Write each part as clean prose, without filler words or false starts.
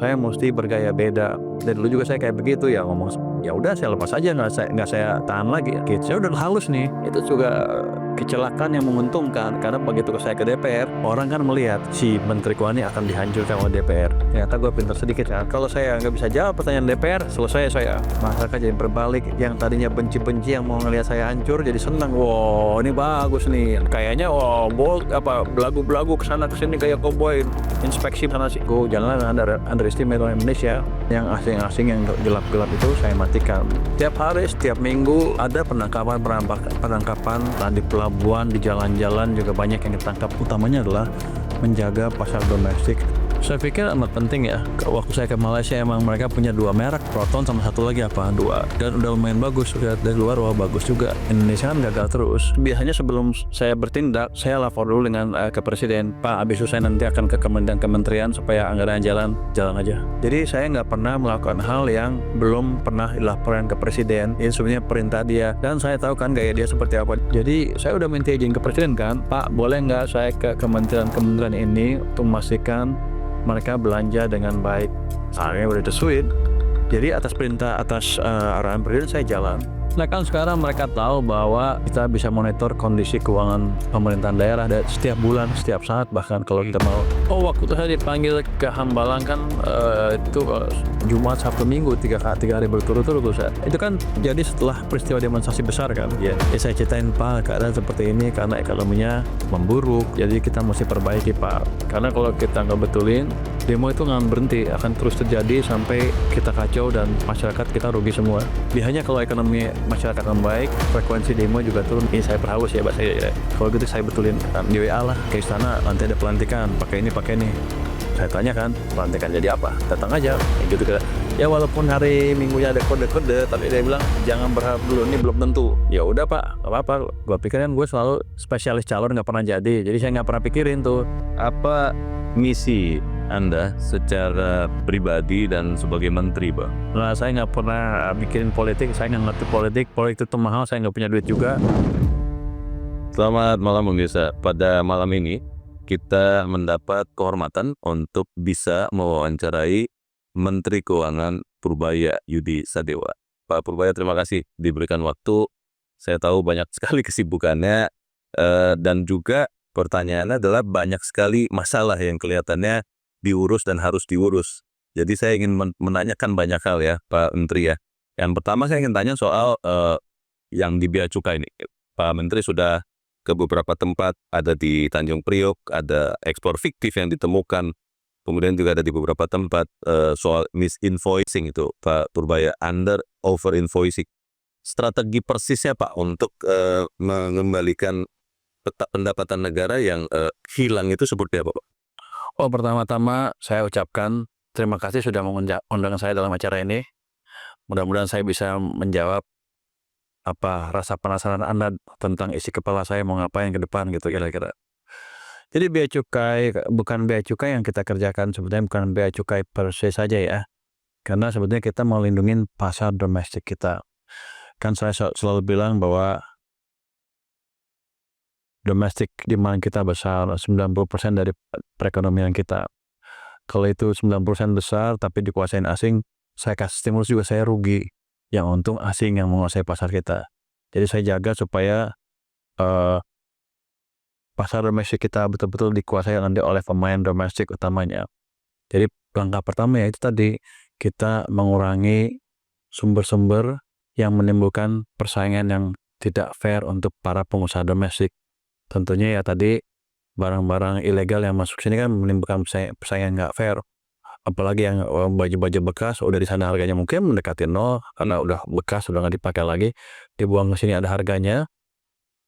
saya mesti bergaya beda. Dan dulu juga saya kayak begitu ya, ngomong ya udah saya lepas aja, nggak saya tahan lagi. Gitu. Saya udah halus nih. Itu juga kecelakaan yang menguntungkan karena begitu saya ke DPR, orang kan melihat si Menteri Keuangan ini akan dihancurkan oleh DPR. Ternyata gue pintar sedikit kan. Kalau saya nggak bisa jawab pertanyaan DPR, selesai saya. Masyarakat jadi berbalik, yang tadinya benci-benci yang mau ngelihat saya hancur jadi senang. Wow, ini bagus nih. Kayaknya belagu-belagu kesana kesini kayak cowboy inspeksi sana sih. Gue jalan underestimate orang Indonesia. Yang asing-asing yang gelap-gelap itu saya matikan. Tiap hari, setiap minggu ada penangkapan di pelabuhan, di jalan-jalan juga banyak yang ditangkap. Utamanya adalah menjaga pasar domestik. Saya pikir amat penting ya. Waktu saya ke Malaysia emang mereka punya 2 merek, Proton sama satu lagi apa? 2. Dan udah lumayan bagus. Lihat dari luar, wah bagus juga. Indonesia kan gagal terus. Biasanya sebelum saya bertindak, saya lapor dulu dengan ke Presiden. Pak, abis itu saya nanti akan ke kementerian supaya anggaran jalan aja. Jadi saya nggak pernah melakukan hal yang belum pernah dilaporkan ke Presiden. Ini sebenarnya perintah dia. Dan saya tahu kan gaya dia seperti apa. Jadi saya udah minta izin ke Presiden kan. Pak, boleh nggak saya ke kementerian ini untuk memastikan mereka belanja dengan baik. Saya udah desuin. Jadi atas perintah, arahan presiden saya jalan. Nah kan sekarang mereka tahu bahwa kita bisa monitor kondisi keuangan pemerintahan daerah setiap bulan, setiap saat, bahkan kalau kita mau. Waktu itu saya dipanggil ke Hambalang kan itu Jumat, Sabtu, Minggu 3 hari berturut-turut saya. Itu kan jadi setelah peristiwa demonstrasi besar kan. Saya ceritain, Pak, keadaan seperti ini karena ekonominya memburuk, jadi kita mesti perbaiki, Pak. Karena kalau kita nggak betulin, demo itu nggak berhenti, akan terus terjadi sampai kita kacau dan masyarakat kita rugi semua. Biasanya kalau ekonomi masyarakat membaik, frekuensi demo juga turun. Ini saya perhalus ya bahasa ya. Kalau gitu saya betulin di WA lah ke istana, nanti ada pelantikan, pakai ini. Saya tanya kan, pelantikan jadi apa? Datang aja, gitu kan. Ya walaupun hari Minggunya ada kode-kode, tapi dia bilang jangan berharap dulu, ini belum tentu. Ya udah Pak, nggak apa-apa. Gue pikirin gue selalu spesialis calon, nggak pernah jadi saya nggak pernah pikirin tuh. Apa misi Anda secara pribadi dan sebagai menteri, Pak? Nah, saya nggak pernah mikirin politik, saya nggak ngerti politik itu mahal, saya nggak punya duit juga. Selamat malam Bung Desa. Pada malam ini kita mendapat kehormatan untuk bisa mewawancarai Menteri Keuangan Purbaya Yudi Sadewa. Pak Purbaya, terima kasih diberikan waktu. Saya tahu banyak sekali kesibukannya dan juga pertanyaannya adalah banyak sekali masalah yang kelihatannya diurus dan harus diurus. Jadi saya ingin menanyakan banyak hal ya Pak Menteri ya. Yang pertama saya ingin tanya soal yang di Bea Cukai ini. Pak Menteri sudah ke beberapa tempat, ada di Tanjung Priok, ada ekspor fiktif yang ditemukan. Kemudian juga ada di beberapa tempat soal misinvoicing itu Pak Purbaya, over invoicing. Strategi persisnya Pak untuk mengembalikan pendapatan negara yang hilang itu seperti apa Pak? Pertama-tama saya ucapkan terima kasih sudah mengundang saya dalam acara ini. Mudah-mudahan saya bisa menjawab rasa penasaran Anda tentang isi kepala saya mau ngapain ke depan gitu kira-kira. Jadi bea cukai, bukan bea cukai yang kita kerjakan sebenarnya bukan bea cukai per se saja ya. Karena sebetulnya kita mau lindungin pasar domestik kita. Kan saya selalu bilang bahwa domestic demand kita besar, 90% dari perekonomian kita. Kalau itu 90% besar tapi dikuasain asing, saya kasih stimulus juga saya rugi. Yang untung asing yang menguasai pasar kita. Jadi saya jaga supaya pasar domestik kita betul-betul dikuasai nanti oleh pemain domestik utamanya. Jadi langkah pertama ya itu tadi, kita mengurangi sumber-sumber yang menimbulkan persaingan yang tidak fair untuk para pengusaha domestik. Tentunya ya tadi barang-barang ilegal yang masuk sini kan menimbulkan persaingan nggak fair. Apalagi yang baju-baju bekas udah di sana harganya mungkin mendekati 0 karena udah bekas, udah nggak dipakai lagi, dibuang ke sini ada harganya.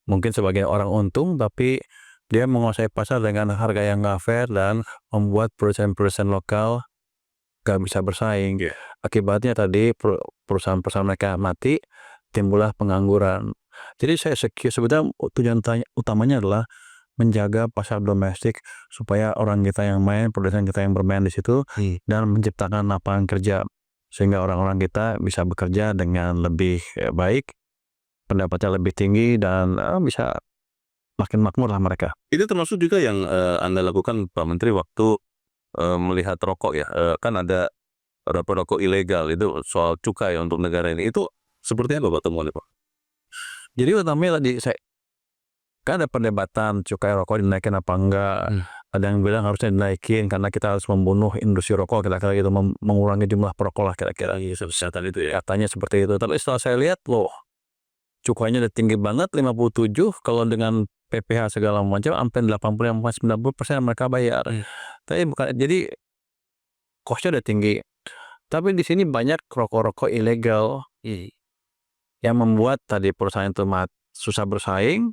Mungkin sebagian orang untung, tapi dia menguasai pasar dengan harga yang nggak fair dan membuat perusahaan-perusahaan lokal nggak bisa bersaing. Akibatnya tadi perusahaan-perusahaan mereka mati, timbullah pengangguran. Jadi saya sebetulnya tujuan utamanya adalah menjaga pasar domestik supaya orang kita yang main, perusahaan kita yang bermain di situ dan menciptakan lapangan kerja sehingga orang-orang kita bisa bekerja dengan lebih baik, pendapatnya lebih tinggi dan bisa makin makmur lah mereka. Itu termasuk juga yang Anda lakukan Pak Menteri waktu melihat rokok ya, kan ada rokok ilegal itu soal cukai untuk negara ini, itu seperti apa Pak temuannya Pak? Jadi utamanya tadi kan ada perdebatan cukai rokok dinaikin apa enggak. Ada yang bilang harusnya dinaikin karena kita harus membunuh industri rokok, kira-kira gitu, mengurangi jumlah perokok lah kira-kira. Kesehatan itu ya. Katanya seperti itu. Tapi setelah saya lihat loh, cukainya udah tinggi banget 57, kalau dengan PPh segala macam sampai 80-90% mereka bayar. Tapi bukan, jadi cost-nya udah tinggi. Tapi di sini banyak rokok-rokok ilegal yang membuat tadi perusahaan itu susah bersaing,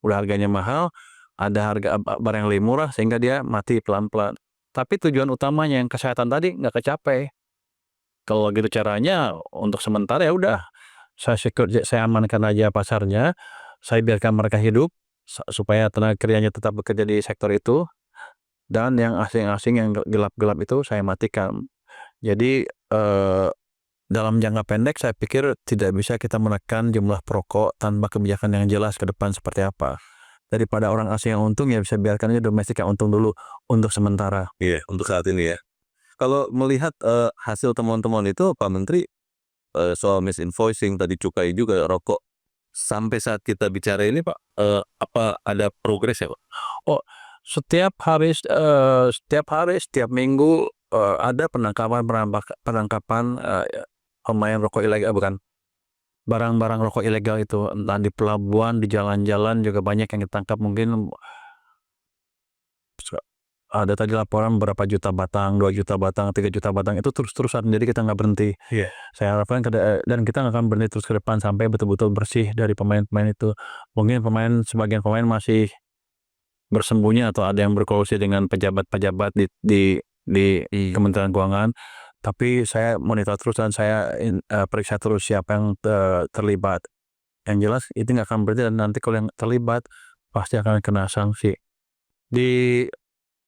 udah harganya mahal, ada harga barang yang lebih murah sehingga dia mati pelan-pelan. Tapi tujuan utamanya yang kesehatan tadi nggak kecapai. Kalau gitu caranya untuk sementara ya udah, saya amankan aja pasarnya, saya biarkan mereka hidup supaya tenaga kerjanya tetap bekerja di sektor itu, dan yang asing-asing yang gelap-gelap itu saya matikan. Jadi dalam jangka pendek saya pikir tidak bisa kita menekan jumlah perokok tanpa kebijakan yang jelas ke depan seperti apa. Daripada orang asing yang untung, ya bisa biarkan aja domestik yang untung dulu untuk sementara. Iya, untuk saat ini ya. Kalau melihat hasil temuan-temuan itu Pak Menteri, soal misinvoicing tadi cukai juga rokok, sampai saat kita bicara ini Pak, apa ada progres ya Pak? Oh, setiap hari, setiap minggu ada penangkapan pemain rokok ilegal, bukan, barang-barang rokok ilegal itu, entah di pelabuhan, di jalan-jalan juga banyak yang ditangkap. Mungkin ada tadi laporan berapa juta batang, 2 juta batang, 3 juta batang, itu terus-terusan, jadi kita nggak berhenti. Saya harapkan dan kita nggak akan berhenti terus ke depan sampai betul-betul bersih dari pemain-pemain itu. Mungkin sebagian pemain masih bersembunyi atau ada yang berkolusi dengan pejabat-pejabat di Kementerian Keuangan, tapi saya monitor terus dan saya periksa terus siapa yang terlibat. Yang jelas itu nggak akan berhenti, dan nanti kalau yang terlibat pasti akan kena sanksi. Di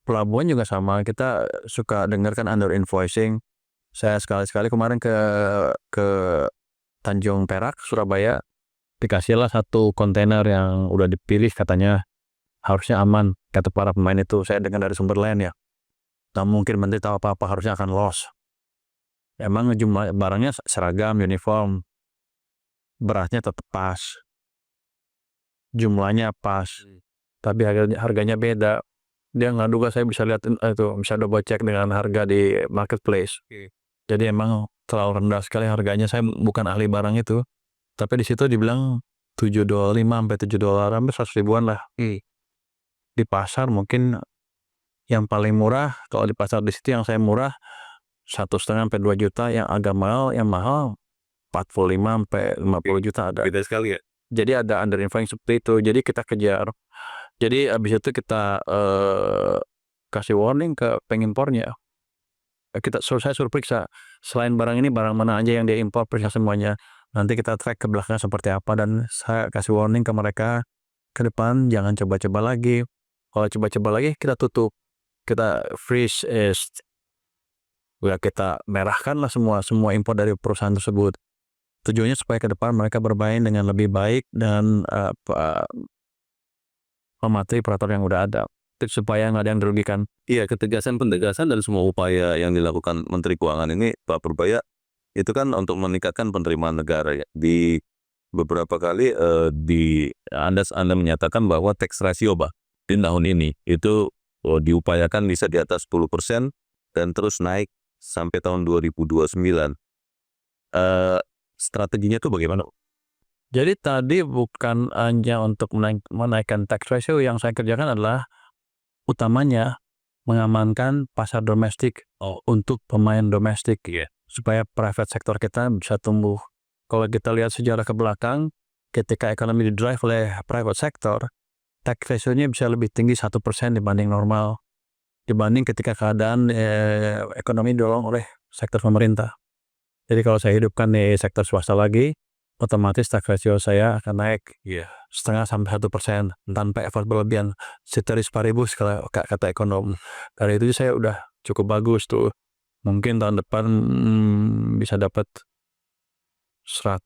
pelabuhan juga sama, kita suka dengar kan under invoicing. Saya sekali-sekali kemarin ke Tanjung Perak, Surabaya, dikasihlah satu kontainer yang udah dipilih, katanya harusnya aman, kata para pemain itu. Saya dengar dari sumber lain ya. Nah, mungkin menteri tahu apa-apa, harusnya akan loss. Emang jumlah barangnya seragam, uniform, beratnya tetap pas, jumlahnya pas, tapi harganya beda. Dia nggak duga saya bisa lihat itu, bisa double check dengan harga di marketplace. Jadi emang terlalu rendah sekali harganya. Saya bukan ahli barang itu, tapi di situ dibilang $7.5 sampai $7, hampir 100 ribuan lah. Di pasar mungkin yang paling murah, kalau di pasar di situ yang saya murah 1,5 sampai 2 juta, yang agak mahal, yang mahal 45 sampai 50 juta ada. Beda sekali ya. Jadi ada under invoicing seperti itu. Jadi kita kejar. Jadi abis itu kita kasih warning ke pengimpornya. Saya suruh periksa selain barang ini, barang mana aja yang dia impor, periksa semuanya. Nanti kita track ke belakang seperti apa, dan saya kasih warning ke mereka ke depan jangan coba-coba lagi. Kalau coba-coba lagi kita tutup, kita freeze, kita merahkan lah semua impor dari perusahaan tersebut. Tujuannya supaya ke depan mereka bermain dengan lebih baik dan mematuhi peraturan yang udah ada, supaya nggak ada yang dirugikan. Iya, pentegasan dan semua upaya yang dilakukan Menteri Keuangan ini Pak Purbaya, itu kan untuk meningkatkan penerimaan negara ya. Di beberapa kali Anda menyatakan bahwa tax ratio di tahun ini itu diupayakan bisa di atas 10% dan terus naik sampai tahun 2029. Strateginya tuh bagaimana? Jadi tadi bukan hanya untuk menaikkan tax ratio, yang saya kerjakan adalah utamanya mengamankan pasar domestik untuk pemain domestik, supaya private sector kita bisa tumbuh. Kalau kita lihat sejarah ke belakang, ketika ekonomi didrive oleh private sector, tax ratio-nya bisa lebih tinggi 1% dibanding normal, dibanding ketika keadaan ekonomi didorong oleh sektor pemerintah. Jadi kalau saya hidupkan di sektor swasta lagi, otomatis tax ratio saya akan naik 0,5 sampai 1% tanpa effort berlebihan. Ceteris paribus kalau kata ekonom. Dari itu saya udah cukup bagus tuh. Mungkin tahun depan bisa dapat 100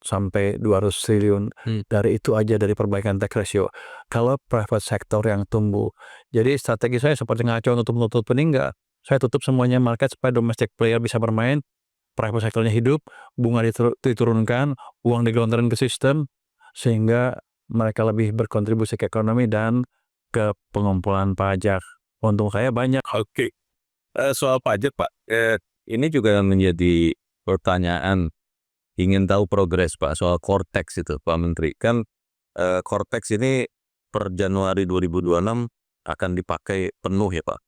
sampai 200 triliun. Dari itu aja, dari perbaikan tax ratio. Kalau private sector yang tumbuh. Jadi strategi saya seperti ngaco nutup enggak. Saya tutup semuanya market supaya domestic player bisa bermain, private sectornya hidup, bunga diturunkan, uang digelontorkan ke sistem, sehingga mereka lebih berkontribusi ke ekonomi dan ke pengumpulan pajak. Untung saya banyak. Oke. Soal pajak Pak, ini juga menjadi pertanyaan, ingin tahu progres Pak soal Cortex itu Pak Menteri. Kan Cortex ini per Januari 2026 akan dipakai penuh ya Pak.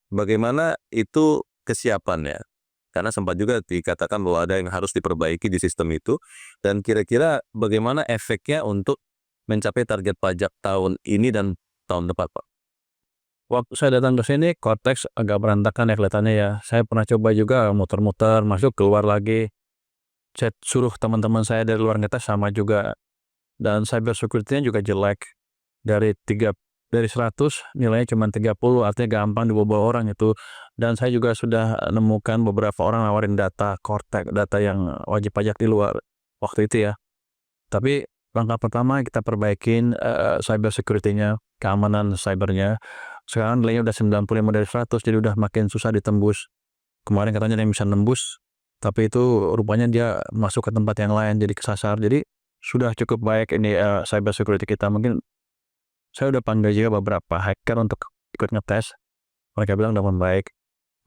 Bagaimana itu kesiapannya? Karena sempat juga dikatakan bahwa ada yang harus diperbaiki di sistem itu, dan kira-kira bagaimana efeknya untuk mencapai target pajak tahun ini dan tahun depan Pak? Waktu saya datang ke sini, Cortex agak berantakan ya kelihatannya ya. Saya pernah coba juga muter-muter, masuk keluar lagi. Saya suruh teman-teman saya dari luar ngetes sama juga. Dan cyber security-nya juga jelek. Dari 100 nilainya cuma 30, artinya gampang dibawa orang itu. Dan saya juga sudah nemukan beberapa orang nawarin data Cortex, data yang wajib pajak di luar waktu itu ya. Tapi langkah pertama kita perbaikin cyber security-nya, keamanan cybernya. Sekarang nilainya udah 95 dari 100, jadi udah makin susah ditembus. Kemarin katanya ada yang bisa nembus, tapi itu rupanya dia masuk ke tempat yang lain, jadi kesasar. Jadi sudah cukup baik ini cyber security kita. Mungkin saya udah panggil juga beberapa hacker untuk ikut ngetes. Mereka bilang udah membaik.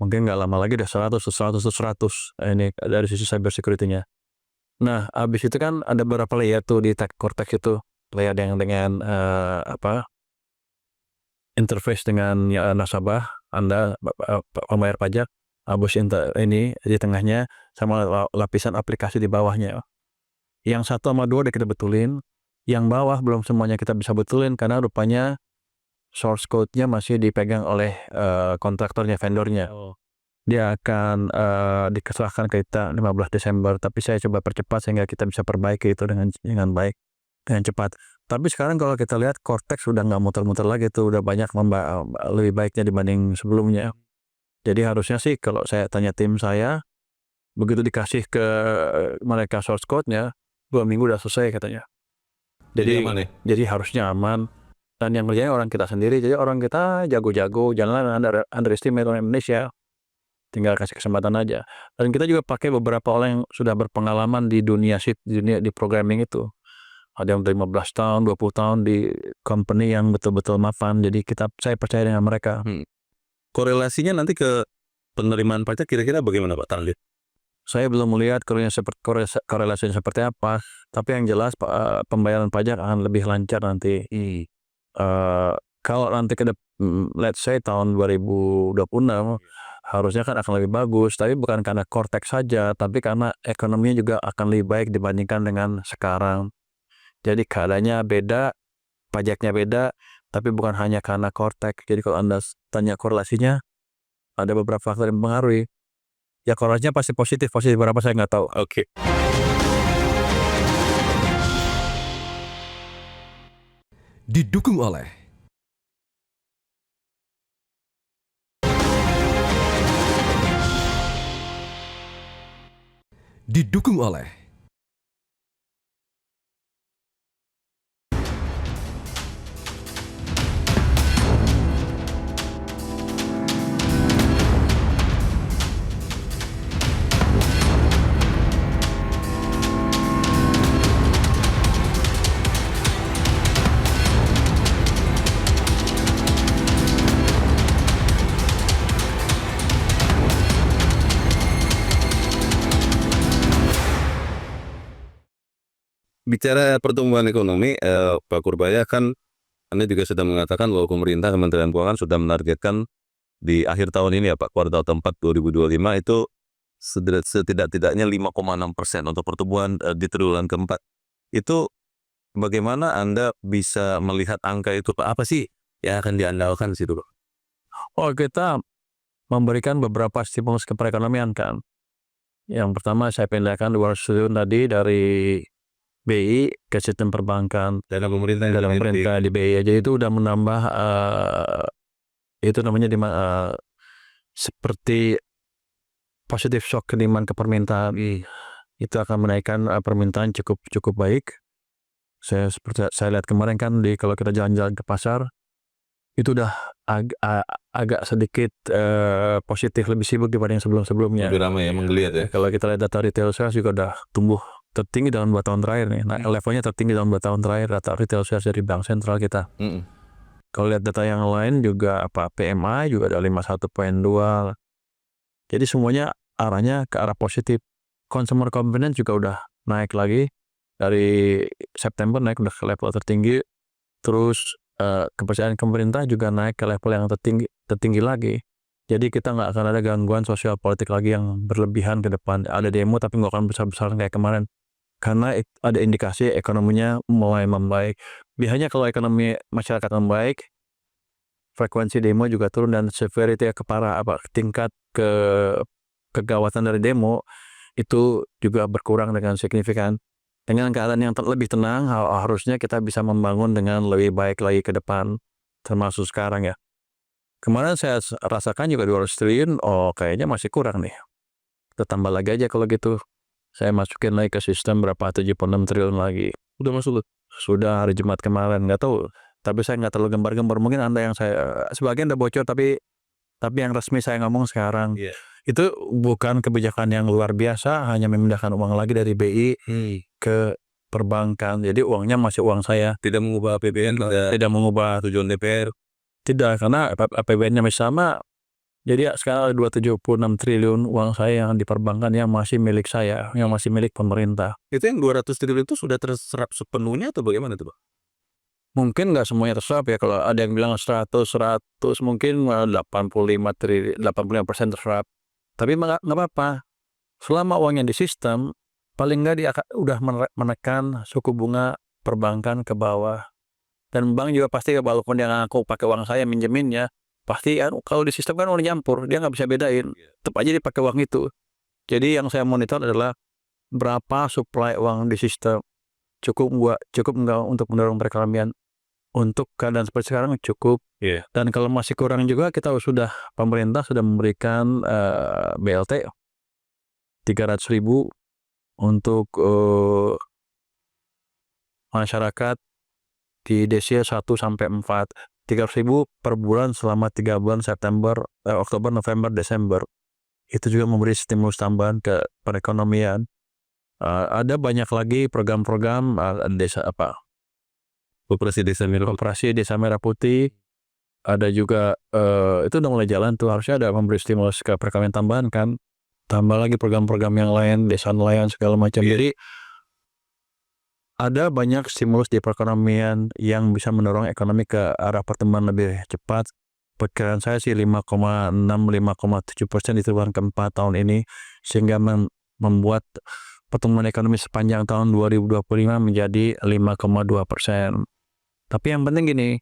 Mungkin nggak lama lagi udah 100 ini dari sisi cyber security-nya. Nah, habis itu kan ada beberapa layer tuh di Cortex itu. Layer yang dengan interface dengan nasabah, Anda pembayar pajak, habis ini di tengahnya, sama lapisan aplikasi di bawahnya. Yang 1 sama 2 udah kita betulin, yang bawah belum semuanya kita bisa betulin karena rupanya source code-nya masih dipegang oleh kontraktornya, vendornya. Dia akan diserahkan ke kita 15 Desember, tapi saya coba percepat sehingga kita bisa perbaiki itu dengan baik, dengan cepat. Tapi sekarang kalau kita lihat Cortex sudah nggak muter-muter lagi tuh, udah banyak lebih baiknya dibanding sebelumnya. Jadi harusnya sih kalau saya tanya tim saya, begitu dikasih ke mereka source code-nya, 2 minggu udah selesai katanya. Jadi aman ya? Jadi harusnya aman. Dan yang kerjanya orang kita sendiri, jadi orang kita jago-jago, jangan underestimate orang Indonesia. Tinggal kasih kesempatan aja. Dan kita juga pakai beberapa orang yang sudah berpengalaman di dunia di programming itu. Ada yang udah 15 tahun, 20 tahun di company yang betul-betul mapan. Jadi saya percaya dengan mereka. Korelasinya nanti ke penerimaan pajak kira-kira bagaimana Pak Tarlit? Saya belum melihat korelasinya seperti apa. Tapi yang jelas pembayaran pajak akan lebih lancar nanti. Kalau nanti let's say tahun 2026, harusnya kan akan lebih bagus. Tapi bukan karena Cortex saja, tapi karena ekonominya juga akan lebih baik dibandingkan dengan sekarang. Jadi keadaannya beda, pajaknya beda, tapi bukan hanya karena Cortex. Jadi kalau Anda tanya korelasinya, ada beberapa faktor yang mempengaruhi. Ya korelasinya pasti positif berapa saya nggak tahu. Oke. Didukung oleh Bicara pertumbuhan ekonomi, Pak Kurbaya, kan Anda juga sudah mengatakan bahwa pemerintah, Kementerian Keuangan sudah menargetkan di akhir tahun ini ya Pak, kuartal keempat 2025 itu setidak-tidaknya 5,6% untuk pertumbuhan di triwulan keempat. Itu bagaimana Anda bisa melihat angka itu Pak? Apa sih yang akan diandalkan situ Pak? Oh, kita memberikan beberapa stimulus ke perekonomian kan. Yang pertama saya pindahkan 200 triliun tadi dari BI ke sistem perbankan. Dana pemerintah Di BI aja itu udah menambah itu namanya seperti positive shock demand ke permintaan. itu akan menaikkan permintaan cukup baik. Seperti saya lihat kemarin kan kalau kita jalan-jalan ke pasar itu udah agak sedikit positif, lebih sibuk dibanding sebelum-sebelumnya. Lebih ramai ya, menggeliat ya. Kalau kita lihat data retail sales juga udah tumbuh tertinggi dalam 2 tahun terakhir nih. Nah, levelnya tertinggi dalam 2 tahun terakhir data retail sales dari bank sentral kita. Kalau lihat data yang lain juga PMI juga ada 51.2. Jadi semuanya arahnya ke arah positif. Consumer confidence juga udah naik lagi dari September, naik udah ke level tertinggi. Terus kepercayaan pemerintah juga naik ke level yang tertinggi lagi. Jadi kita nggak akan ada gangguan sosial politik lagi yang berlebihan ke depan. Ada demo tapi nggak akan besar-besaran kayak kemarin. Karena ada indikasi ekonominya mulai membaik. Biasanya kalau ekonomi masyarakat membaik, frekuensi demo juga turun dan severity tingkat kegawatan dari demo itu juga berkurang dengan signifikan. Dengan keadaan yang lebih tenang, harusnya kita bisa membangun dengan lebih baik lagi ke depan, termasuk sekarang ya. Kemarin saya rasakan juga 200 triliun, kayaknya masih kurang nih. Kita tambah lagi aja kalau gitu. Saya masukin lagi ke sistem berapa 76 triliun lagi. Udah masuk? Sudah hari Jumat kemarin, nggak tahu. Tapi saya nggak terlalu gembar-gembar. Mungkin Anda yang sebagian udah bocor, tapi yang resmi saya ngomong sekarang. Itu bukan kebijakan yang luar biasa, hanya memindahkan uang lagi dari BI ke perbankan. Jadi uangnya masih uang saya. Tidak mengubah APBN, Tidak mengubah tujuan DPR. Tidak, karena APBN-nya masih sama. Jadi sekarang ada 276 triliun uang saya yang di perbankan yang masih milik saya, yang masih milik pemerintah. Itu yang 200 triliun itu sudah terserap sepenuhnya atau bagaimana tuh, Pak? Mungkin nggak semuanya terserap ya. Kalau ada yang bilang 100, mungkin 85% terserap. Tapi nggak apa-apa. Selama uangnya di sistem, paling nggak dia udah menekan suku bunga perbankan ke bawah. Dan bank juga pasti walaupun dia ngaku pakai uang saya minjeminnya, pasti kalau di sistem kan udah nyampur, dia nggak bisa bedain. Tetap aja dipakai uang itu. Jadi yang saya monitor adalah berapa supply uang di sistem. Cukup nggak untuk mendorong perekonomian. Untuk keadaan seperti sekarang cukup. Dan kalau masih kurang juga pemerintah sudah memberikan BLT 300.000 untuk masyarakat di desil 1-4. 300.000 per bulan selama 3 bulan Oktober, November, Desember. Itu juga memberi stimulus tambahan ke perekonomian. Ada banyak lagi program-program Koperasi Desa Merah Putih. Ada juga itu udah mulai jalan tuh, harusnya ada memberi stimulus ke perekonomian tambahan kan. Tambah lagi program-program yang lain, desa nelayan segala macam. Jadi ada banyak stimulus di perekonomian yang bisa mendorong ekonomi ke arah pertumbuhan lebih cepat. Perkiraan saya sih 5,6-5,7% di triwulan keempat tahun ini, sehingga membuat pertumbuhan ekonomi sepanjang tahun 2025 menjadi 5,2%. Tapi yang penting gini,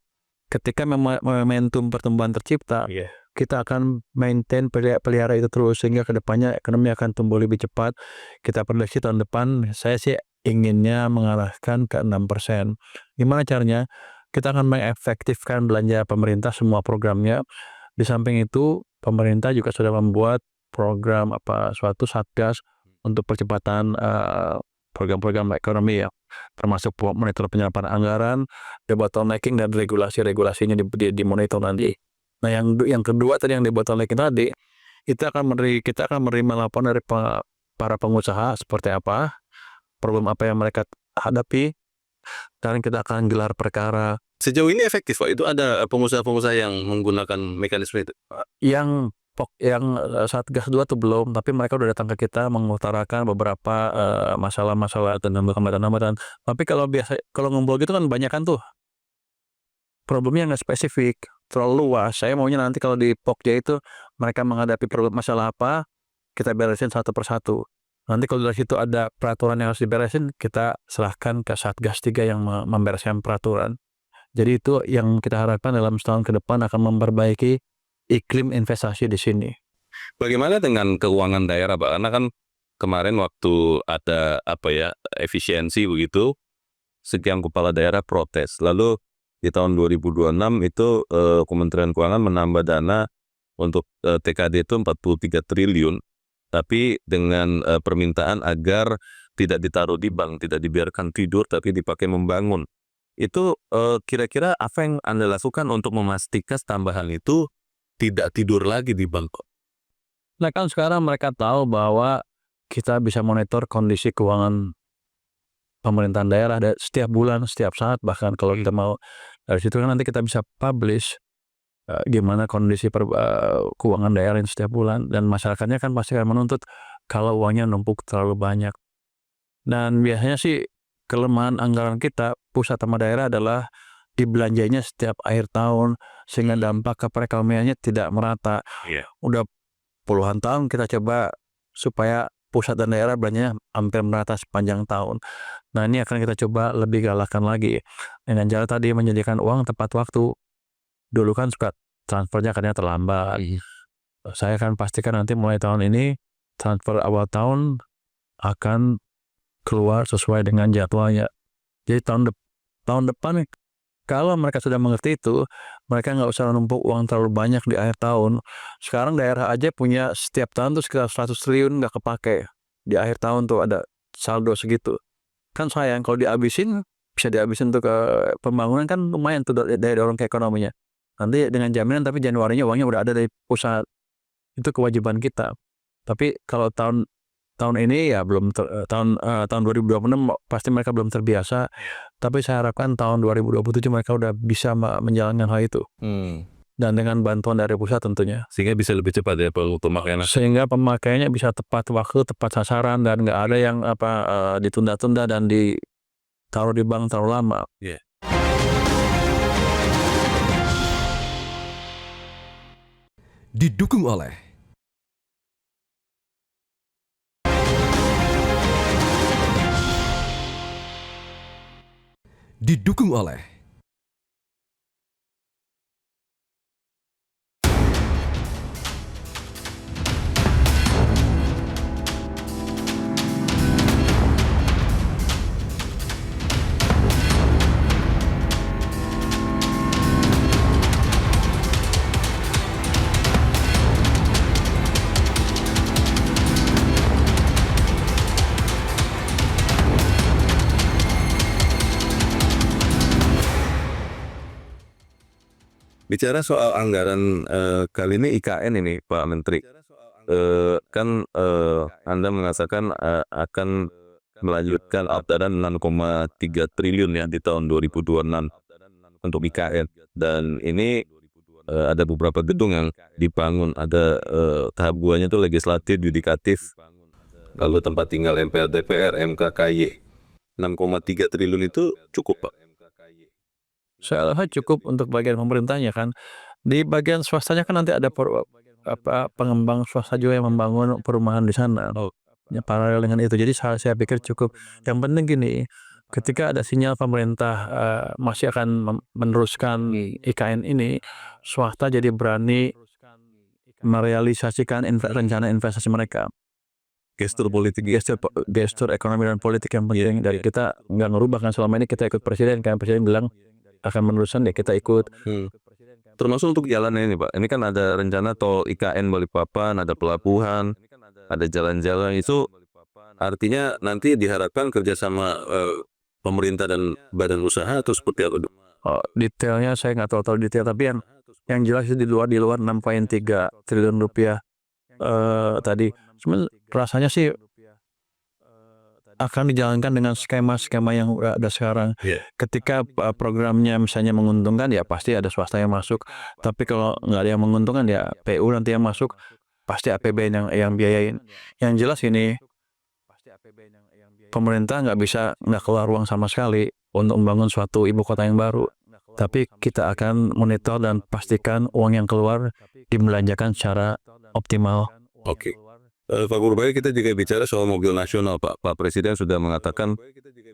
ketika momentum pertumbuhan tercipta, kita akan maintain pelihara itu terus, sehingga kedepannya ekonomi akan tumbuh lebih cepat. Kita prediksi tahun depan, saya sih inginnya mengarahkan ke 6%. Gimana caranya? Kita akan mengefektifkan belanja pemerintah semua programnya. Di samping itu, pemerintah juga sudah membuat program suatu satgas untuk percepatan program-program ekonomi ya, termasuk monitor penyerapan anggaran, debottlenecking dan regulasi-regulasinya dimonitor nanti. Nah, yang kedua tadi yang debottlenecking tadi, kita akan menerima laporan dari para pengusaha seperti apa, problem apa yang mereka hadapi, dan kita akan gelar perkara. Sejauh ini efektif, Pak? Itu ada pengusaha-pengusaha yang menggunakan mekanisme itu? Yang Satgas 2 tuh belum, tapi mereka udah datang ke kita mengutarakan beberapa masalah-masalah tentang hambatan-hambatan. Tapi kalau ngumpul gitu kan banyak kan tuh. Problemnya nggak spesifik, terlalu luas. Saya maunya nanti kalau di Pokja itu mereka menghadapi masalah apa, kita beresin satu persatu. Nanti kalau dari situ ada peraturan yang harus diberesin, kita serahkan ke Satgas 3 yang membereskan peraturan. Jadi itu yang kita harapkan dalam setahun ke depan akan memperbaiki iklim investasi di sini. Bagaimana dengan keuangan daerah, Pak? Karena kan kemarin waktu ada efisiensi begitu, sekian kepala daerah protes. Lalu di tahun 2026 itu Kementerian Keuangan menambah dana untuk TKD itu 43 triliun. tapi dengan permintaan agar tidak ditaruh di bank, tidak dibiarkan tidur, tapi dipakai membangun. Itu kira-kira apa yang Anda lakukan untuk memastikan tambahan itu tidak tidur lagi di bank? Nah kan sekarang mereka tahu bahwa kita bisa monitor kondisi keuangan pemerintahan daerah setiap bulan, setiap saat, bahkan kalau kita mau dari situ kan nanti kita bisa publish gimana kondisi keuangan daerah ini setiap bulan, dan masyarakatnya kan pasti akan menuntut kalau uangnya numpuk terlalu banyak. Dan biasanya sih kelemahan anggaran kita pusat sama daerah adalah dibelanjanya setiap akhir tahun, sehingga dampak ke perekonomiannya tidak merata. Udah puluhan tahun kita coba supaya pusat dan daerah belanjanya hampir merata sepanjang tahun. Nah ini akan kita coba lebih galakkan lagi dengan cara tadi menyediakan uang tepat waktu. Dulu kan suka transfernya katanya terlambat. Saya akan pastikan nanti mulai tahun ini transfer awal tahun akan keluar sesuai dengan jadwalnya. Jadi tahun depan kalau mereka sudah mengerti itu, mereka nggak usah menumpuk uang terlalu banyak di akhir tahun. Sekarang daerah aja punya setiap tahun tuh sekitar 100 triliun nggak kepake. Di akhir tahun tuh ada saldo segitu. Kan sayang kalau dihabisin, bisa dihabisin untuk ke pembangunan, kan lumayan tuh dari dorong ke ekonominya. Nanti dengan jaminan tapi Januarinya uangnya udah ada dari pusat. Itu kewajiban kita. Tapi kalau tahun ini ya belum tahun 2026 pasti mereka belum terbiasa. Tapi saya harapkan tahun 2027 mereka udah bisa menjalankan hal itu. Dan dengan bantuan dari pusat tentunya. Sehingga bisa lebih cepat ya pemakaiannya. Sehingga pemakaiannya bisa tepat waktu, tepat sasaran, dan nggak ada yang ditunda-tunda dan ditaruh di bank terlalu lama. Didukung oleh Didukung oleh Bicara soal anggaran kali ini IKN ini Pak Menteri, kan Anda mengatakan akan melanjutkan anggaran 6,3 triliun ya di tahun 2026 untuk IKN, dan ini ada beberapa gedung yang dibangun, ada tahap 2-nya itu legislatif, yudikatif, lalu tempat tinggal MPR, DPR, MK, KY. 6,3 triliun itu cukup Pak? Saya rasa cukup untuk bagian pemerintahnya kan. Di bagian swastanya kan nanti ada pengembang swasta juga yang membangun perumahan di sana. Ya, paralel dengan itu. Jadi saya pikir cukup. Yang penting gini, ketika ada sinyal pemerintah masih akan meneruskan IKN ini, swasta jadi berani merealisasikan rencana investasi mereka. Gestur politik, Gestur ekonomi dan politik yang penting dari kita. Nggak ngerubah kan, selama ini kita ikut presiden, kan presiden bilang akan meneruskan, ya kita ikut. Termasuk untuk jalannya ini Pak, ini kan ada rencana tol IKN Balikpapan, ada pelabuhan, ada jalan-jalan, itu artinya nanti diharapkan kerjasama pemerintah dan badan usaha atau seperti apa? Detailnya saya nggak tahu detail, tapi yang jelas itu di luar 6,3 triliun rupiah tadi. Cuman rasanya sih akan dijalankan dengan skema-skema yang udah ada sekarang. Ketika programnya misalnya menguntungkan, ya pasti ada swasta yang masuk. Tapi kalau nggak ada yang menguntungkan, ya PU nanti yang masuk, pasti APBN yang biayain. Yang jelas ini pemerintah nggak keluar uang sama sekali untuk membangun suatu ibu kota yang baru. Tapi kita akan monitor dan pastikan uang yang keluar dibelanjakan secara optimal. Oke. Pak Purbaya, kita juga bicara soal mobil nasional Pak. Pak Presiden sudah mengatakan,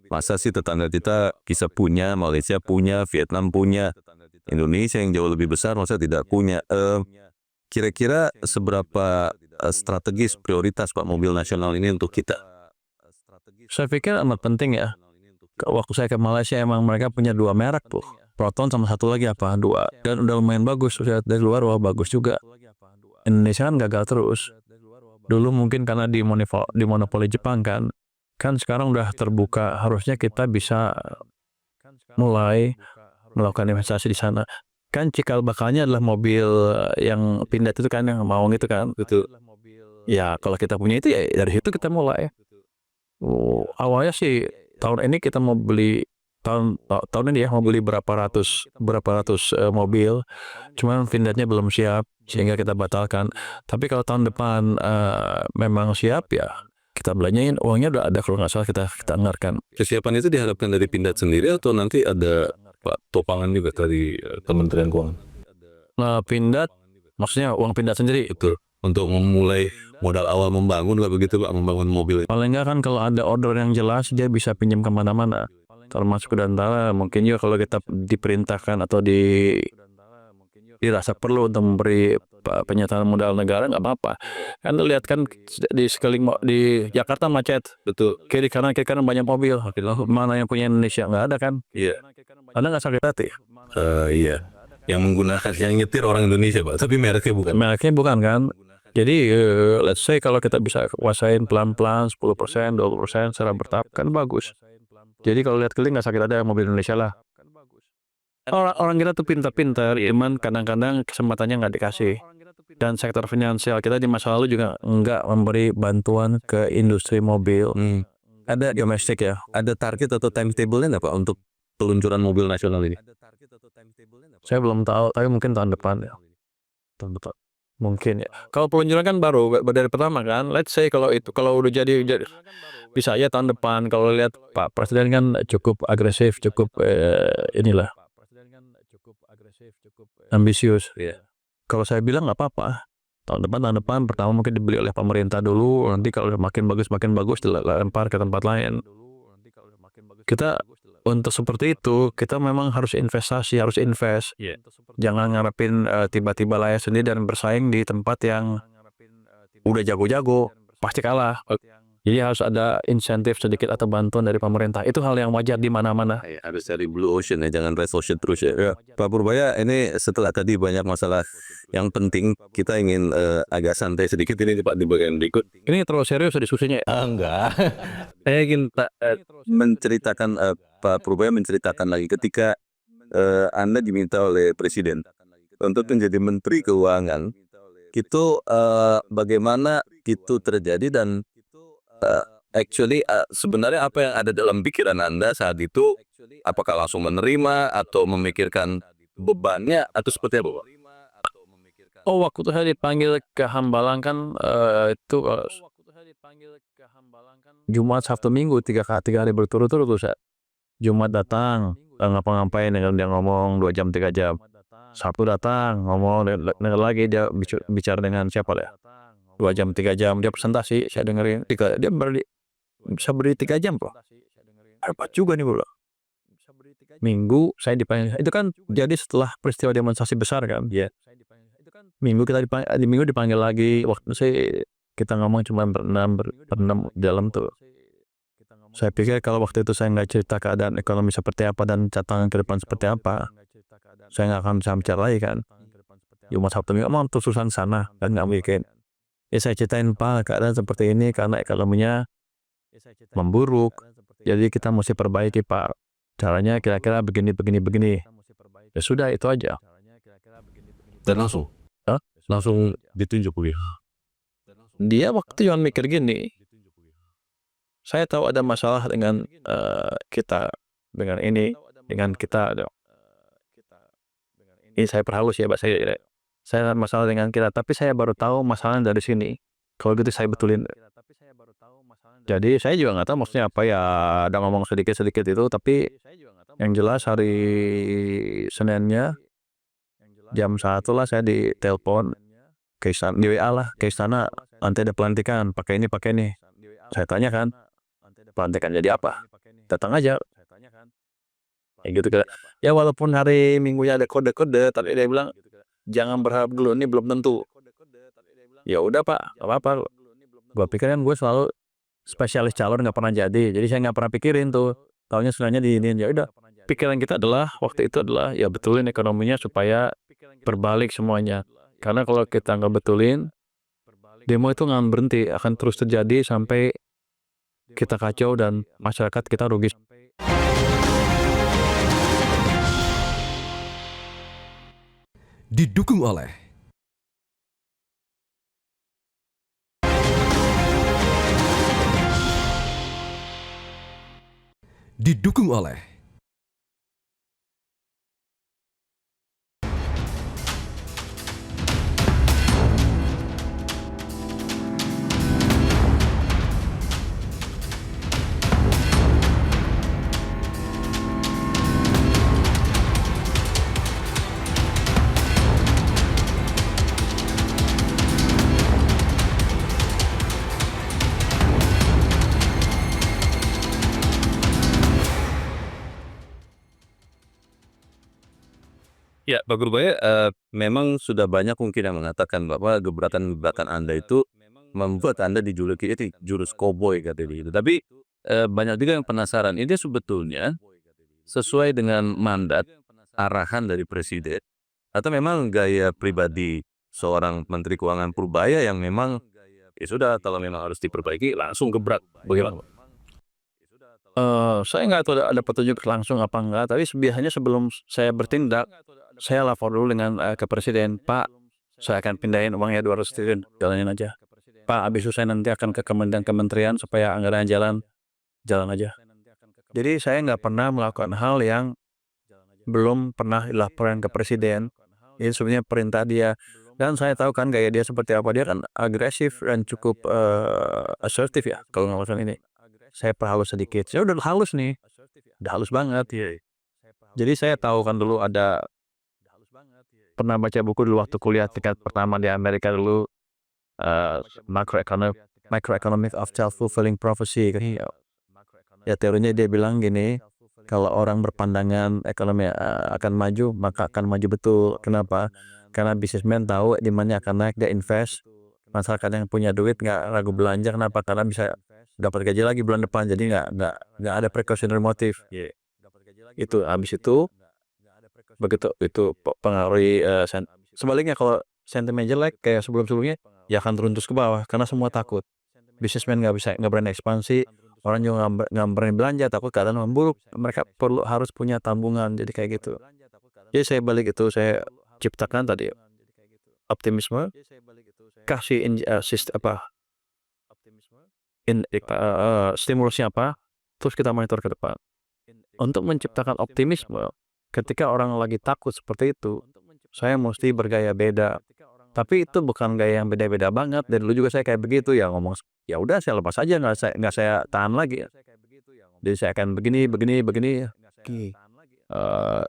masa sih tetangga kita bisa punya, Malaysia punya, Vietnam punya, Indonesia yang jauh lebih besar masa tidak punya. Kira-kira seberapa strategis prioritas Pak mobil nasional ini untuk kita? Saya pikir amat penting ya. Waktu saya ke Malaysia emang mereka punya 2 merek tuh, Proton sama satu lagi 2, dan udah lumayan bagus. Dari luar bagus juga. Indonesia kan gagal terus. Dulu mungkin karena di monopoli Jepang kan sekarang udah terbuka, harusnya kita bisa mulai melakukan investasi di sana. Kan cikal bakalnya adalah mobil yang Pindad itu kan, yang Maung itu kan. Betul. Ya kalau kita punya itu ya dari situ kita mulai. Awalnya sih tahun ini kita mau beli tahun ini ya mau beli berapa ratus mobil, cuman Pindadnya belum siap sehingga kita batalkan. Tapi kalau tahun depan memang siap ya kita belanjain, uangnya udah ada kalau nggak salah kita anggarkan. Kesiapan itu diharapkan dari Pindad sendiri atau nanti ada topangan juga dari Kementerian Keuangan? Nah, Pindad maksudnya uang Pindad sendiri. Betul. Untuk memulai modal awal membangun nggak begitu Pak, membangun mobil. Paling nggak kan kalau ada order yang jelas dia bisa pinjam kemana-mana, termasuk ke Dantara. Mungkin juga kalau kita diperintahkan atau dirasa perlu untuk memberi penyataan modal negara nggak apa-apa. Kan lihat kan di sekeliling di Jakarta macet, Betul. kiri kanan banyak mobil. Mana yang punya Indonesia? Nggak ada kan? Iya. Ada nggak sakit hati? Iya. Yang menggunakan, yang nyetir orang Indonesia Pak, tapi mereknya bukan. Mereknya bukan kan? Jadi let's say kalau kita bisa kuasain pelan-pelan 10%, 20% secara bertahap kan bagus. Jadi kalau lihat keliling nggak sakit ada mobil Indonesia lah. Orang kita tuh pintar-pintar, cuman kadang-kadang kesempatannya nggak dikasih. Dan sektor finansial kita di masa lalu juga nggak memberi bantuan ke industri mobil. Ada Domestik ya. ada target atau timetable-nya nggak Pak untuk peluncuran mobil nasional ini? Saya belum tahu, tapi mungkin tahun depan ya. Tahun depan. Mungkin ya. Kalau peluncuran kan baru dari pertama kan. Let's say kalau udah jadi bisa aja tahun depan. Kalau lihat Pak Presiden kan cukup agresif, cukup ambisius. Kalau saya bilang nggak apa-apa. Tahun depan pertama mungkin dibeli oleh pemerintah dulu. Nanti kalau udah makin bagus dilempar ke tempat lain. Kita untuk seperti itu kita memang harus invest. Jangan ngarepin tiba-tiba layak sendiri dan bersaing di tempat yang udah jago-jago, pasti kalah. Jadi harus ada insentif sedikit atau bantuan dari pemerintah. Itu hal yang wajar di mana-mana. Harus cari blue ocean ya, jangan red ocean terus ya. Pak Purbaya, ini setelah tadi banyak masalah yang penting, kita ingin agak santai sedikit ini Pak di bagian berikut. Ini terlalu serius diskusinya ya? Enggak. Saya ingin menceritakan, Pak Purbaya menceritakan lagi ketika Anda diminta oleh Presiden untuk menjadi Menteri Keuangan, itu bagaimana itu terjadi dan sebenarnya apa yang ada dalam pikiran Anda saat itu, apakah langsung menerima atau memikirkan bebannya atau seperti apa Pak? Oh, waktu saya dipanggil ke Hambalang kan itu Jumat, Sabtu, Minggu, tiga hari berturut-turut tuh saya. Jumat datang, ngapa-ngapain dengan dia ngomong 2 jam 3 jam. Sabtu datang, ngomong dengar lagi dia bicara dengan siapa ya? 2 jam 3 jam dia presentasi, saya dengerin. Dia bisa beri 3 jam loh. Hebat juga nih bro. Minggu saya dipanggil. Itu kan jadi setelah peristiwa demonstrasi besar kan. Minggu dipanggil lagi. Waktu kita ngomong cuma berenam dalam tuh. Saya pikir kalau waktu itu saya nggak cerita keadaan ekonomi seperti apa dan catatan ke depan seperti apa, saya nggak akan bisa bicara lagi kan. Jumat Sabtu Minggu emang terusan sana kan nggak mungkin. Ya saya ceritain Pak keadaan seperti ini karena ekonominya memburuk. Jadi kita mesti perbaiki Pak. Caranya kira-kira begini. Ya sudah itu aja. Dan langsung? Langsung ditunjuk ya? Dia waktu cuma mikir gini. Saya tahu ada masalah dengan kita, dengan kita. Ini saya perhalus ya Pak saya. Saya masalah dengan kita, tapi saya baru tahu masalahnya dari sini. Kalau gitu saya betulin. Jadi saya juga nggak tahu maksudnya apa ya, ada ngomong sedikit itu, tapi yang jelas hari Seninnya jam 1 lah saya ditelepon ke istana, di WA lah ke istana, nanti ada pelantikan, pakai ini. Saya tanya kan, pelantikan jadi apa? Datang aja. Ya gitu kan. Ya walaupun hari Minggunya ada kode-kode, tapi dia bilang jangan berharap dulu, ini belum tentu. Ya udah Pak, nggak apa-apa. Gue pikir kan gue selalu spesialis calon nggak pernah jadi saya nggak pernah pikirin tuh. Taunya sebenarnya diinin. Ya udah. Pikiran kita adalah waktu itu adalah ya betulin ekonominya supaya berbalik semuanya. Karena kalau kita nggak betulin, Demo itu nggak berhenti, akan terus terjadi sampai kita kacau dan masyarakat kita rugi. Didukung oleh Didukung oleh Ya, Pak Gurbaya, memang sudah banyak mungkin yang mengatakan bahwa gebrakan-gebrakan Anda itu membuat Anda dijuluki itu jurus koboi katanya gitu. Tapi banyak juga yang penasaran, ini sebetulnya sesuai dengan mandat arahan dari presiden atau memang gaya pribadi seorang Menteri Keuangan Purbaya yang memang ya sudah kalau memang harus diperbaiki langsung gebrak bagaimana, Pak? Saya nggak tahu ada petunjuk langsung apa enggak, tapi biasanya sebelum saya bertindak, saya lapor dulu dengan ke presiden, "Pak, saya akan pindahin uangnya 200 triliun, jalanin aja. Pak, habis itu saya nanti akan ke kementerian supaya anggaran jalan, jalan aja." Jadi saya nggak pernah melakukan hal yang belum pernah dilaporkan ke presiden. Ini sebenarnya perintah dia. Dan saya tahu kan gaya dia seperti apa. Dia kan agresif dan cukup asertif ya kalau ngelakuin ini. Saya perhalus sedikit. Saya udah halus nih, udah halus banget. Jadi saya tahu kan dulu ada pernah baca buku dulu waktu kuliah tingkat pertama di Amerika dulu, Microeconomic of Self-Fulfilling Prophecy. Ya teorinya dia bilang gini, kalau orang berpandangan ekonomi akan maju, maka akan maju betul. Kenapa? Karena bisnismen tahu demandnya akan naik, dia invest. Masyarakat yang punya duit nggak ragu belanja. Kenapa? Karena bisa dapat gaji lagi bulan depan. Jadi nggak ada precautionary motive. Itu habis itu begitu itu pengaruhi sebaliknya kalau sentimen jelek kayak sebelum-sebelumnya ya akan turun terus ke bawah karena semua takut. Bisnismen nggak berani ekspansi, orang juga nggak berani belanja, takut keadaan memburuk. Mereka harus punya tabungan, jadi kayak gitu. Jadi saya balik itu saya ciptakan tadi optimisme, kasih stimulusnya apa, terus kita monitor ke depan. Untuk menciptakan optimisme, ketika orang lagi takut seperti itu, saya mesti bergaya beda. Tapi itu bukan gaya yang beda-beda banget. Dari dulu juga saya kayak begitu ya ngomong. Ya udah saya lepas aja, nggak saya tahan lagi. Jadi saya akan begini.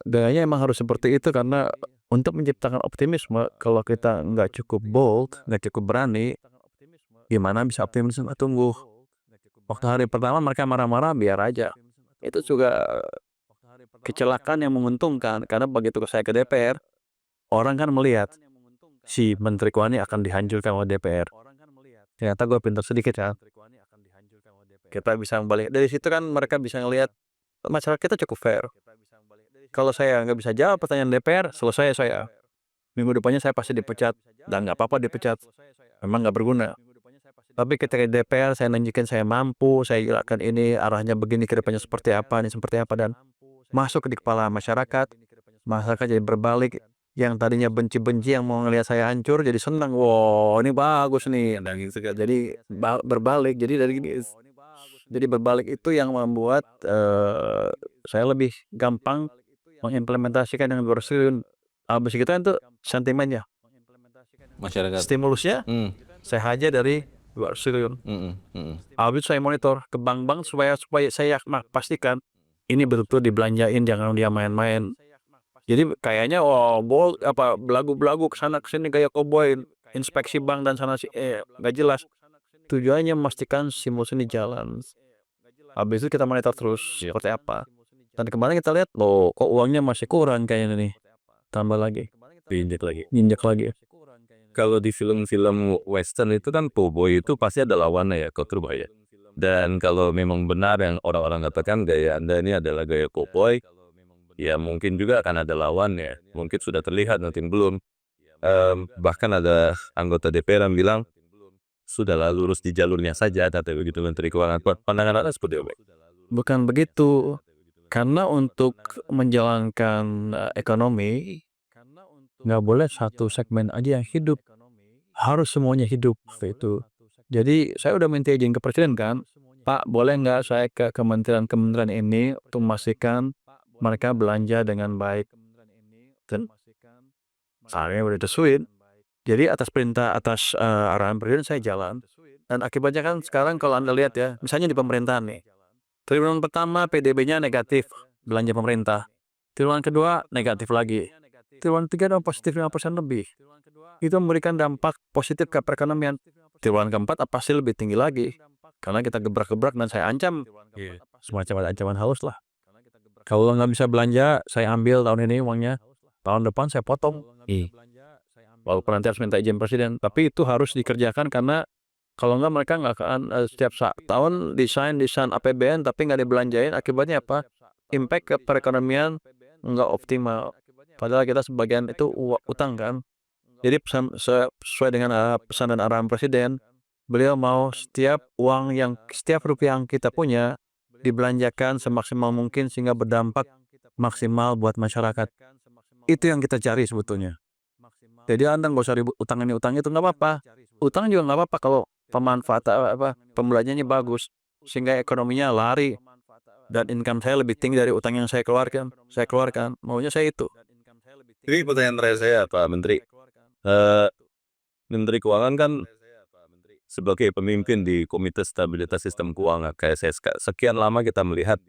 Gayanya emang harus seperti itu karena untuk menciptakan optimisme, kalau kita nggak cukup bold, nggak cukup berani, gimana bisa optimisme tumbuh? Waktu hari pertama mereka marah-marah biar aja. Itu juga kecelakaan yang menguntungkan karena begitu saya ke DPR, orang kan melihat si Menteri Keuangan ini akan dihancurkan oleh DPR. Ternyata gue pintar sedikit ya. Kita bisa balik dari situ kan mereka bisa ngelihat masyarakat kita cukup fair. Kalau saya nggak bisa jawab pertanyaan DPR, selesai saya. Minggu depannya saya pasti dipecat dan nggak apa-apa dipecat. Memang nggak berguna. Tapi ketika di DPR saya nunjukin saya mampu, saya gerakan ini arahnya begini ke depannya seperti apa dan masuk di kepala masyarakat. Masyarakat jadi berbalik. Yang tadinya benci-benci yang mau ngelihat saya hancur jadi senang. Wow, ini bagus nih. Dan gitu kan. Jadi berbalik. Jadi berbalik itu yang membuat saya lebih gampang mengimplementasikan dengan 200 triliun. Habis itu itu sentimennya. Masyarakat. Stimulusnya saya hajar dari 200 triliun. Habis saya monitor ke bank-bank supaya saya pastikan ini betul-betul dibelanjain, jangan dia main-main. Jadi kayaknya belagu-belagu kesana kesini gaya koboi, inspeksi bank dan sana nggak jelas. Tujuannya memastikan stimulus ini jalan. Habis itu kita monitor terus seperti apa. Dan kemarin kita lihat, kok uangnya masih kurang kayaknya nih. Tambah lagi. Injek lagi. Kalau di film-film western itu kan cowboy itu pasti ada lawannya ya, Pak Gurbaya. Dan kalau memang benar yang orang-orang katakan gaya Anda ini adalah gaya cowboy, ya mungkin juga akan ada lawannya. Mungkin sudah terlihat, mungkin belum. Bahkan ada anggota DPR yang bilang, sudahlah lurus di jalurnya saja, kata begitu Menteri Keuangan. Pandangan Anda seperti apa? Bukan begitu. Karena untuk menjalankan ekonomi, nggak boleh satu segmen aja yang hidup. Harus semuanya hidup, seperti itu. Jadi saya udah minta izin ke Presiden kan, Pak boleh nggak saya ke kementerian-kementerian ini untuk memastikan mereka belanja dengan baik. Dan saya udah disuin. Jadi atas perintah, atas arahan Presiden saya jalan. Dan akibatnya kan sekarang kalau Anda lihat ya, misalnya di pemerintahan nih, triwulan pertama PDB-nya negatif, belanja pemerintah. Triwulan kedua negatif lagi. Triwulan ketiga positif 5% lebih. Itu memberikan dampak positif ke perekonomian. Triwulan keempat pasti lebih tinggi lagi. Karena kita gebrak-gebrak dan saya ancam. Semacam ada ancaman halus lah. Kalau nggak bisa belanja, saya ambil tahun ini uangnya. Tahun depan saya potong. Walaupun nanti harus minta izin Presiden. Tapi itu harus dikerjakan karena kalau nggak mereka nggak akan setiap tahun desain APBN tapi nggak dibelanjain. Akibatnya apa? Impact ke perekonomian nggak optimal. Padahal kita sebagian itu utang kan. Jadi sesuai dengan pesan dan arahan Presiden, beliau mau setiap rupiah yang kita punya dibelanjakan semaksimal mungkin sehingga berdampak maksimal buat masyarakat. Itu yang kita cari sebetulnya. Jadi Anda nggak usah ribut utang ini utang itu, nggak apa-apa. Utang juga nggak apa-apa kalau pemanfaatan pembelanjaannya bagus sehingga ekonominya lari dan income saya lebih tinggi dari utang yang saya keluarkan. Maunya saya itu. Jadi pertanyaan terakhir saya Pak Menteri, Menteri Keuangan kan sebagai pemimpin di Komite Stabilitas Sistem Keuangan KSSK, sekian lama kita melihat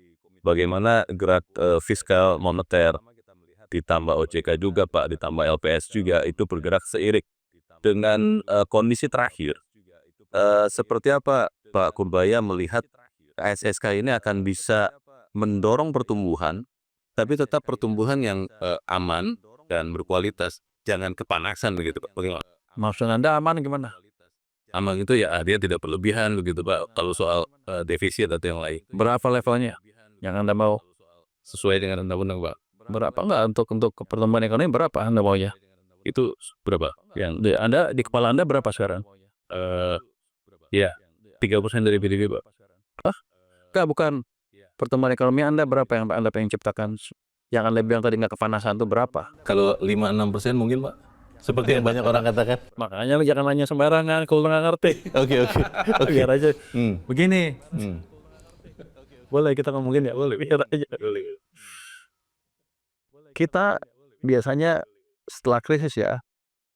bagaimana gerak fiskal moneter ditambah OJK juga Pak, ditambah LPS juga itu bergerak seiring dengan kondisi terakhir. Seperti apa Pak Kurbaya melihat KSSK ini akan bisa mendorong pertumbuhan, tapi tetap pertumbuhan yang aman dan berkualitas, jangan kepanasan begitu Pak? Bagaimana? Maksud Anda aman gimana? Aman itu ya dia tidak berlebihan begitu Pak, kalau soal defisit atau yang lain. Berapa levelnya yang Anda mau? Sesuai dengan undang-undang Pak. Berapa enggak untuk pertumbuhan ekonomi berapa Anda maunya? Itu berapa? Yang Anda di kepala Anda berapa sekarang? ya 3% dari PDB Pak. Enggak, bukan. Pertumbuhan ekonomi Anda berapa yang Anda pengen ciptakan? Yang Anda bilang tadi nggak kepanasan itu berapa? Kalau 5-6% mungkin Pak. Seperti yang banyak orang katakan. Makanya lu jangan nanya sembarangan kalau nggak ngerti. Oke. Biar aja. Begini. Boleh kita ngomongin ya? Boleh. Biar aja. Kita biasanya setelah krisis ya,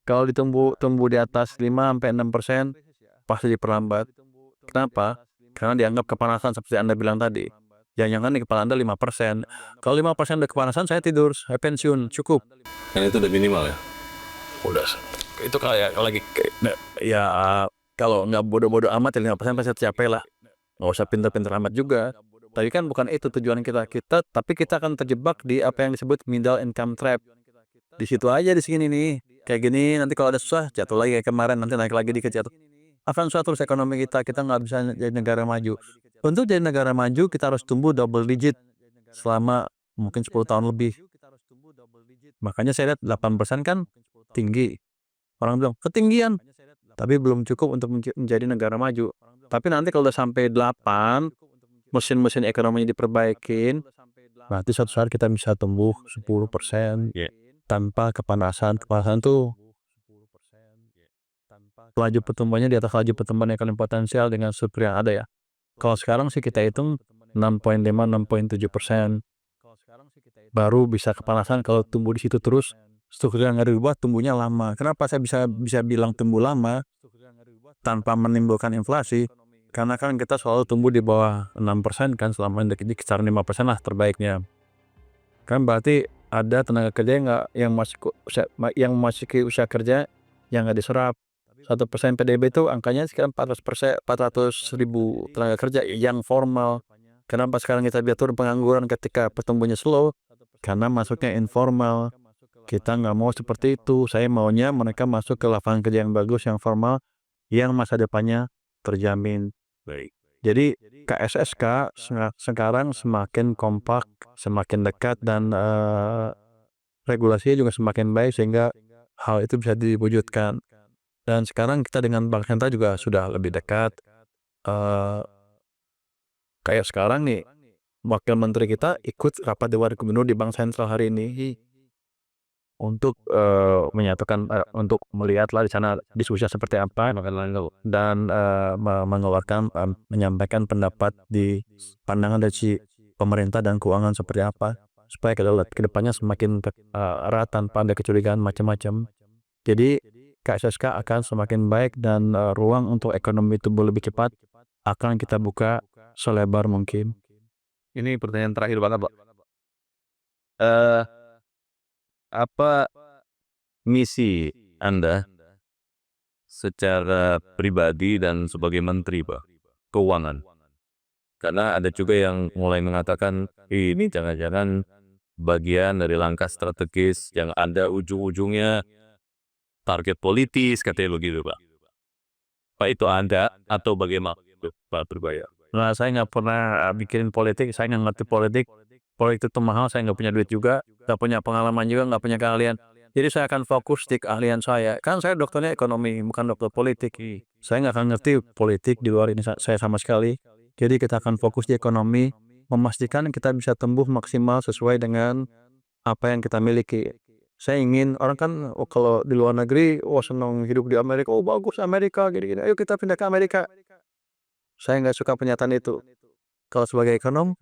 kalau tumbuh di atas 5-6% pasti diperlambat. Kenapa? Karena dianggap kepanasan seperti Anda bilang tadi. Jangan-jangan di kepala Anda 5%. Kalau 5% udah kepanasan, saya tidur, saya pensiun, cukup. Kan itu udah minimal ya? Udah. Itu kayak lagi ya kalau nggak bodoh-bodoh amat ya 5% pasti tercapai lah. Nggak usah pinter-pinter amat juga. Tapi kan bukan itu tujuan kita. Tapi kita akan terjebak di apa yang disebut middle income trap. Di situ aja di sini nih. Kayak gini, nanti kalau ada susah jatuh lagi kayak kemarin, nanti naik lagi dikit jatuh. Akan susah terus ekonomi kita nggak bisa jadi negara maju. Untuk jadi negara maju kita harus tumbuh double digit selama mungkin 10 tahun lebih. Makanya saya lihat 8% kan tinggi. Orang bilang ketinggian, tapi belum cukup untuk menjadi negara maju. Tapi nanti kalau udah sampai 8, mesin-mesin ekonominya diperbaikin, berarti suatu saat kita bisa tumbuh 10% tanpa kepanasan. Kepanasan tuh laju pertumbuhannya di atas laju pertumbuhan ekonomi potensial dengan struktur yang ada ya. Kalau sekarang sih kita hitung 6,5-6,7%. Baru bisa kepanasan kalau tumbuh di situ terus. Struktur yang nggak dirubah tumbuhnya lama. Kenapa saya bisa bilang tumbuh lama tanpa menimbulkan inflasi? Karena kan kita selalu tumbuh di bawah 6% kan, selama ini kisaran 5% lah terbaiknya. Kan berarti ada tenaga kerja yang masih ke usia kerja yang nggak diserap. 1% PDB itu angkanya sekitar 400.000 tenaga kerja yang formal. Kenapa sekarang kita lihat turun pengangguran ketika pertumbuhannya slow? Karena masuknya informal. Kita nggak mau seperti itu. Saya maunya mereka masuk ke lapangan kerja yang bagus, yang formal, yang masa depannya terjamin. Baik. Jadi KSSK sekarang semakin kompak, semakin dekat, dan regulasinya juga semakin baik sehingga hal itu bisa diwujudkan. Dan sekarang kita dengan Bank Sentral juga sudah lebih dekat. Eh, Kayak sekarang nih, wakil menteri kita ikut rapat Dewan Gubernur di Bank Sentral hari ini untuk menyatukan, untuk melihatlah di sana diskusinya seperti apa dan mengeluarkan, menyampaikan pendapat di pandangan dari si pemerintah dan keuangan seperti apa supaya ke depannya semakin erat tanpa ada kecurigaan macam-macam. Jadi KSSK akan semakin baik dan ruang untuk ekonomi tumbuh lebih cepat akan kita buka selebar mungkin. Ini pertanyaan terakhir banget, Pak. Eh, apa misi Anda secara pribadi dan sebagai menteri, Pak, keuangan? Karena ada juga yang mulai mengatakan ini jangan-jangan bagian dari langkah strategis yang ada ujung-ujungnya target politis, katanya begitu, Pak. Pak, itu Anda atau bagaimana, Pak Purbaya? Nah, saya nggak pernah bikin politik, saya nggak ngerti politik. Politik itu mahal, saya nggak punya duit juga, nggak punya pengalaman juga, nggak punya keahlian. Jadi saya akan fokus di keahlian saya. Kan saya dokternya ekonomi, bukan dokter politik. Saya nggak akan ngerti politik di luar ini saya sama sekali. Jadi kita akan fokus di ekonomi, memastikan kita bisa tumbuh maksimal sesuai dengan apa yang kita miliki. Saya ingin orang kan kalau di luar negeri, senang hidup di Amerika, bagus Amerika, gini-gini. Ayo kita pindah ke Amerika. Saya nggak suka pernyataan itu. Kalau sebagai ekonom,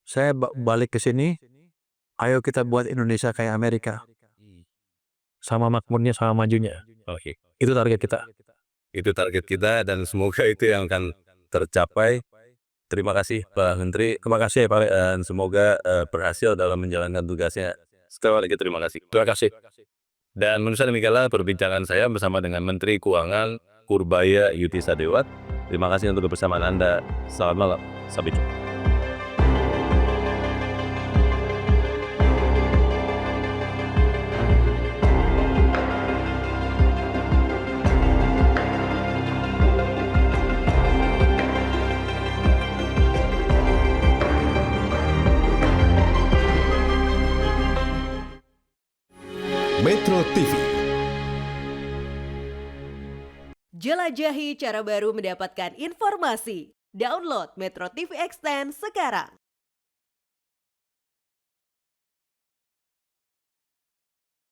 saya balik ke sini, ayo kita buat Indonesia kayak Amerika. Sama makmurnya, sama majunya. Oke. Itu target kita. Itu target kita dan semoga itu yang akan tercapai. Terima kasih Pak Menteri. Terima kasih Pak. Dan semoga berhasil dalam menjalankan tugasnya. Sekali lagi terima kasih. Terima kasih. Dan menurut saya demikianlah perbincangan saya bersama dengan Menteri Keuangan Purbaya Yudi Sadewat. Terima kasih untuk kebersamaan Anda. Selamat malam. Sampai jumpa. Metro TV. Jelajahi cara baru mendapatkan informasi. Download Metro TV Extend sekarang.